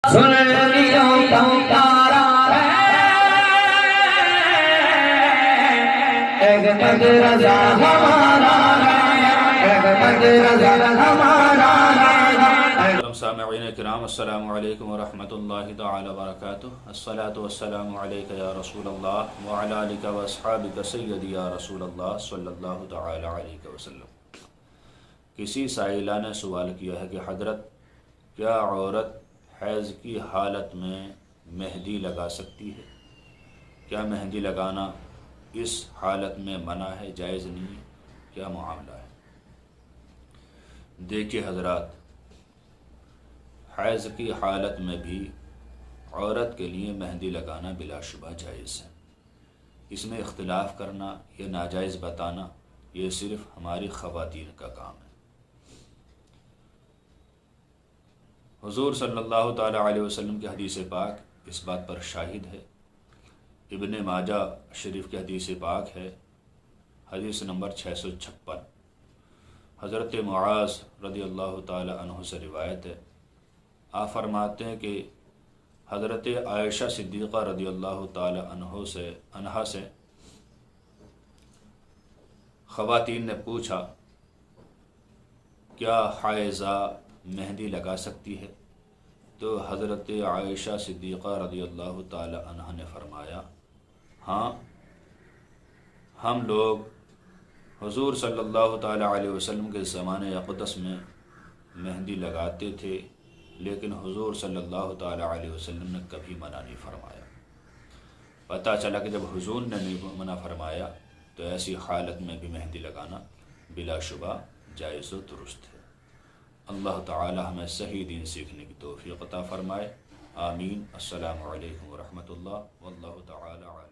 سنیوں کا تارا ایک مدرسہ ہمارا ایک مدرسہ ہمارا۔ سامعین کرام السلام علیکم ورحمۃ اللہ تعالی وبرکاتہ۔ الصلاۃ والسلام علیک یا رسول اللہ وعلی آلک واصحابک سیدی یا رسول اللہ صلی اللہ تعالی علیہ وسلم۔ کسی سائلہ نے سوال کیا ہے کہ حضرت، کیا عورت حیض کی حالت میں مہندی لگا سکتی ہے؟ کیا مہندی لگانا اس حالت میں منع ہے، جائز نہیں ہے؟ کیا معاملہ ہے؟ دیکھیے حضرات، حیض کی حالت میں بھی عورت کے لیے مہندی لگانا بلا شبہ جائز ہے۔ اس میں اختلاف کرنا یا ناجائز بتانا یہ صرف ہماری خواتین کا کام ہے۔ حضور صلی اللہ تعالی علیہ وسلم کی حدیث پاک اس بات پر شاہد ہے۔ ابن ماجہ شریف کی حدیث پاک ہے، حدیث نمبر 656۔ حضرت معاذ رضی اللہ تعالی عنہ سے روایت ہے، آپ فرماتے ہیں کہ حضرت عائشہ صدیقہ رضی اللہ تعالی عنہا سے خواتین نے پوچھا، کیا حائضہ مہندی لگا سکتی ہے؟ تو حضرت عائشہ صدیقہ رضی اللہ تعالی عنہ نے فرمایا، ہاں، ہم لوگ حضور صلی اللہ تعالی علیہ وسلم کے زمانے اقدس میں مہندی لگاتے تھے، لیکن حضور صلی اللہ تعالی علیہ وسلم نے کبھی منع نہیں فرمایا۔ پتہ چلا کہ جب حضور نے نہیں منع فرمایا تو ایسی حالت میں بھی مہندی لگانا بلا شبہ جائز و درست ہے۔ اللہ تعالی ہمیں صحیح دین سیکھنے کی توفیق عطا فرمائے، آمین۔ السلام علیکم ورحمۃ اللہ واللہ تعالی علیہ۔